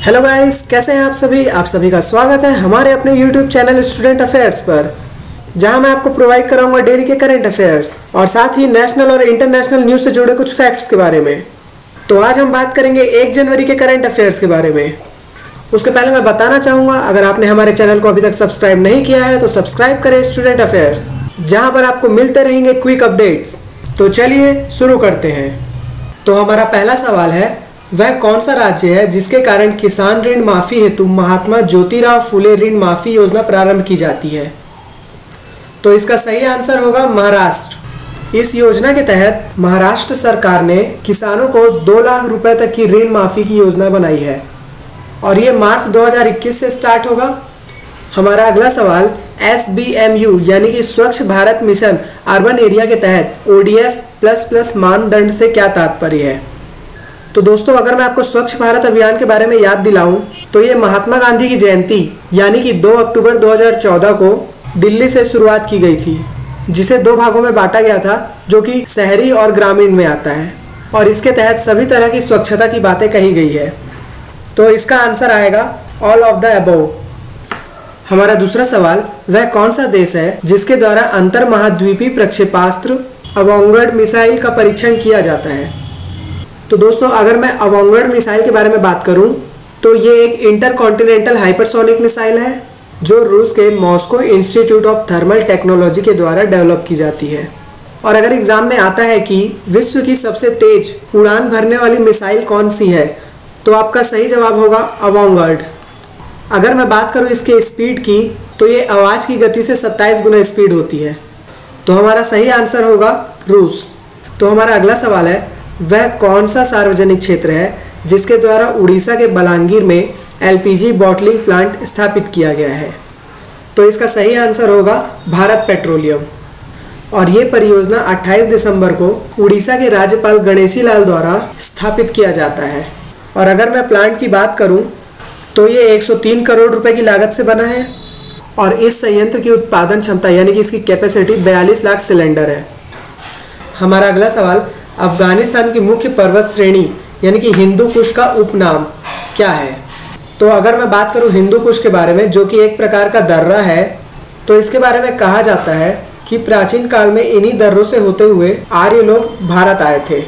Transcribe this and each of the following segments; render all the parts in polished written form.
Hello guys, कैसे हैं आप सभी का स्वागत है हमारे अपने यूट्यूब चैनल स्टूडेंट अफेयर्स पर, जहां मैं आपको प्रोवाइड कराऊंगा डेली के करंट अफेयर्स और साथ ही नेशनल और इंटरनेशनल न्यूज़ से जुड़े कुछ फैक्ट्स के बारे में। तो आज हम बात करेंगे 1 जनवरी के करंट अफेयर्स के बारे में। उसके पहले मैं बताना चाहूँगा, अगर आपने हमारे चैनल को अभी तक सब्सक्राइब नहीं किया है तो सब्सक्राइब करें स्टूडेंट अफेयर्स, जहाँ पर आपको मिलते रहेंगे क्विक अपडेट्स। तो चलिए शुरू करते हैं। तो हमारा पहला सवाल है, वह कौन सा राज्य है जिसके कारण किसान ऋण माफी हेतु महात्मा ज्योतिराव फुले ऋण माफी योजना प्रारंभ की जाती है? तो इसका सही आंसर होगा महाराष्ट्र। इस योजना के तहत महाराष्ट्र सरकार ने किसानों को 2 लाख रुपए तक की ऋण माफी की योजना बनाई है और ये मार्च 2021 से स्टार्ट होगा। हमारा अगला सवाल, SBMU यानी कि स्वच्छ भारत मिशन अर्बन एरिया के तहत ODF++ मानदंड से क्या तात्पर्य है? तो दोस्तों, अगर मैं आपको स्वच्छ भारत अभियान के बारे में याद दिलाऊं तो ये महात्मा गांधी की जयंती यानी कि 2 अक्टूबर 2014 को दिल्ली से शुरुआत की गई थी, जिसे 2 भागों में बांटा गया था, जो कि शहरी और ग्रामीण में आता है, और इसके तहत सभी तरह की स्वच्छता की बातें कही गई है। तो इसका आंसर आएगा ऑल ऑफ द अबव। हमारा दूसरा सवाल, वह कौन सा देश है जिसके द्वारा अंतर महाद्वीपीय प्रक्षेपास्त्र अवॉन्गर्ड मिसाइल का परीक्षण किया जाता है? तो दोस्तों, अगर मैं अवॉन्गर्ड मिसाइल के बारे में बात करूं तो ये एक इंटरकॉन्टिनेंटल हाइपरसोनिक मिसाइल है जो रूस के Moscow institute of thermal technology के द्वारा डेवलप की जाती है। और अगर एग्जाम में आता है कि विश्व की सबसे तेज उड़ान भरने वाली मिसाइल कौन सी है, तो आपका सही जवाब होगा अवॉन्गर्ड। अगर मैं बात करूं इसके स्पीड की तो ये आवाज़ की गति से 27 गुना स्पीड होती है। तो हमारा सही आंसर होगा रूस। तो हमारा अगला सवाल है, वह कौन सा सार्वजनिक क्षेत्र है जिसके द्वारा उड़ीसा के बलांगीर में LPG बॉटलिंग प्लांट स्थापित किया गया है? तो इसका सही आंसर होगा भारत पेट्रोलियम। और ये परियोजना 28 दिसंबर को उड़ीसा के राज्यपाल गणेशी लाल द्वारा स्थापित किया जाता है। और अगर मैं प्लांट की बात करूं तो ये 103 करोड़ रुपए की लागत से बना है और इस संयंत्र की उत्पादन क्षमता यानी कि इसकी कैपेसिटी 42 लाख सिलेंडर है। हमारा अगला सवाल, अफगानिस्तान की मुख्य पर्वत श्रेणी यानी कि हिंदू कुश का उपनाम क्या है? तो अगर मैं बात करूं हिंदू कुश के बारे में, जो कि एक प्रकार का दर्रा है, तो इसके बारे में कहा जाता है कि प्राचीन काल में इन्हीं दर्रों से होते हुए आर्य लोग भारत आए थे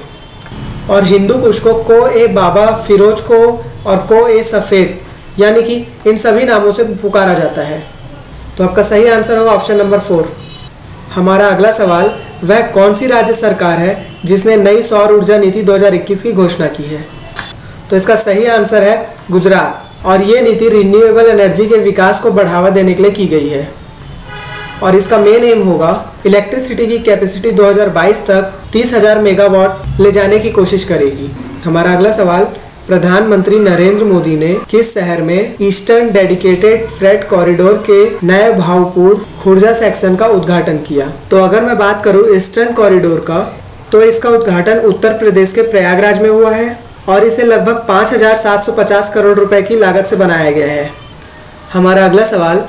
और हिंदू कुश को ए बाबा फिरोज को और ए सफ़ेद यानी कि इन सभी नामों से पुकारा जाता है। तो आपका सही आंसर होगा ऑप्शन नंबर 4। हमारा अगला सवाल, वह कौन सी राज्य सरकार है जिसने नई सौर ऊर्जा नीति 2021 की घोषणा की है? तो इसका सही आंसर है गुजरात, और ये नीति रिन्यूएबल एनर्जी के विकास को बढ़ावा देने के लिए की गई है और इसका मेन एम होगा इलेक्ट्रिसिटी की कैपेसिटी 2022 तक 30,000 मेगावाट ले जाने की कोशिश करेगी। हमारा अगला सवाल, प्रधानमंत्री नरेंद्र मोदी ने किस शहर में ईस्टर्न डेडिकेटेड फ्रेट कॉरिडोर के नए भावपूर्ण खुर्जा सेक्शन का उद्घाटन किया? तो अगर मैं बात करूं ईस्टर्न कॉरिडोर का, तो इसका उद्घाटन उत्तर प्रदेश के प्रयागराज में हुआ है और इसे लगभग 5,750 करोड़ रुपए की लागत से बनाया गया है। हमारा अगला सवाल,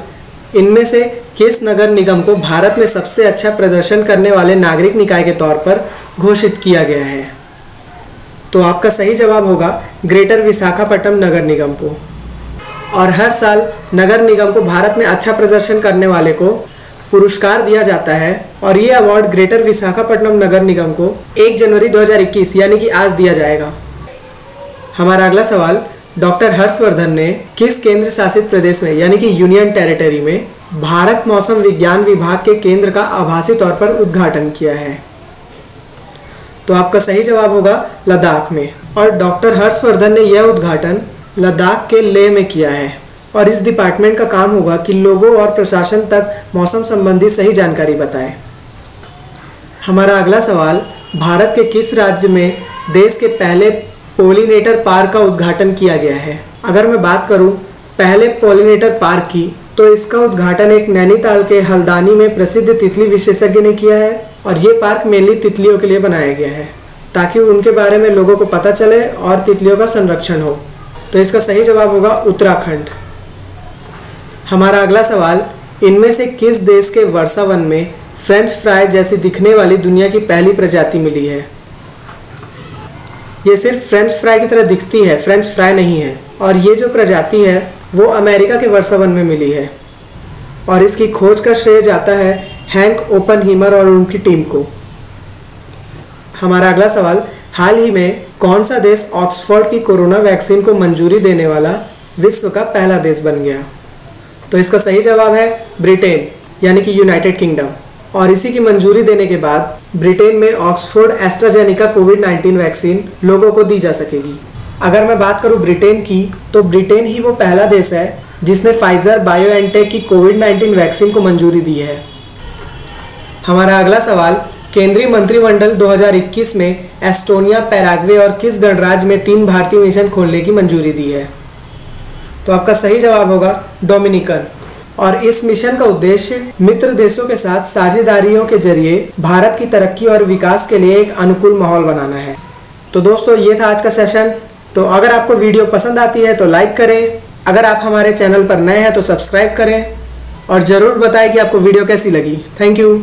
इनमें से किस नगर निगम को भारत में सबसे अच्छा प्रदर्शन करने वाले नागरिक निकाय के तौर पर घोषित किया गया है? तो आपका सही जवाब होगा ग्रेटर विशाखापट्टनम नगर निगम को। और हर साल नगर निगम को भारत में अच्छा प्रदर्शन करने वाले को पुरस्कार दिया जाता है और ये अवार्ड ग्रेटर विशाखापट्टनम नगर निगम को 1 जनवरी 2021 यानी कि आज दिया जाएगा। हमारा अगला सवाल, डॉक्टर हर्षवर्धन ने किस केंद्र शासित प्रदेश में यानी कि यूनियन टेरिटरी में भारत मौसम विज्ञान विभाग के केंद्र का आभासी तौर पर उद्घाटन किया है? तो आपका सही जवाब होगा लद्दाख में। और डॉक्टर हर्षवर्धन ने यह उद्घाटन लद्दाख के लेह में किया है और इस डिपार्टमेंट का काम होगा कि लोगों और प्रशासन तक मौसम संबंधी सही जानकारी बताएं। हमारा अगला सवाल, भारत के किस राज्य में देश के पहले पोलिनेटर पार्क का उद्घाटन किया गया है? अगर मैं बात करूं पहले पोलिनेटर पार्क की, तो इसका उद्घाटन एक नैनीताल के हल्द्वानी में प्रसिद्ध तितली विशेषज्ञ ने किया है और ये पार्क मेनली तितलियों के लिए बनाया गया है ताकि उनके बारे में लोगों को पता चले और तितलियों का संरक्षण हो। तो इसका सही जवाब होगा उत्तराखंड। हमारा अगला सवाल, इनमें से किस देश के वर्षा वन में फ्रेंच फ्राई जैसी दिखने वाली दुनिया की पहली प्रजाति मिली है? ये सिर्फ फ्रेंच फ्राई की तरह दिखती है, फ्रेंच फ्राई नहीं है। और ये जो प्रजाति है वो अमेरिका के वर्षा वन में मिली है और इसकी खोज का श्रेय जाता है हैंक ओपनहीमर और उनकी टीम को। हमारा अगला सवाल, हाल ही में कौन सा देश ऑक्सफोर्ड की कोरोना वैक्सीन को मंजूरी देने वाला विश्व का पहला देश बन गया? तो इसका सही जवाब है ब्रिटेन यानी कि यूनाइटेड किंगडम। और इसी की मंजूरी देने के बाद ब्रिटेन में ऑक्सफोर्ड एस्ट्राजेनिका कोविड-19 वैक्सीन लोगों को दी जा सकेगी। अगर मैं बात करूं ब्रिटेन की, तो ब्रिटेन ही वो पहला देश है जिसने फाइजर बायोएनटेक की कोविड-19 वैक्सीन को मंजूरी दी है। हमारा अगला सवाल, केंद्रीय मंत्रिमंडल 2021 में एस्टोनिया, पैराग्वे और किस गणराज्य में 3 भारतीय मिशन खोलने की मंजूरी दी है? तो आपका सही जवाब होगा डोमिनिकन। और इस मिशन का उद्देश्य मित्र देशों के साथ साझेदारियों के जरिए भारत की तरक्की और विकास के लिए एक अनुकूल माहौल बनाना है। तो दोस्तों, ये था आज का सेशन। तो अगर आपको वीडियो पसंद आती है तो लाइक करें, अगर आप हमारे चैनल पर नए हैं तो सब्सक्राइब करें और ज़रूर बताएं कि आपको वीडियो कैसी लगी। Thank you.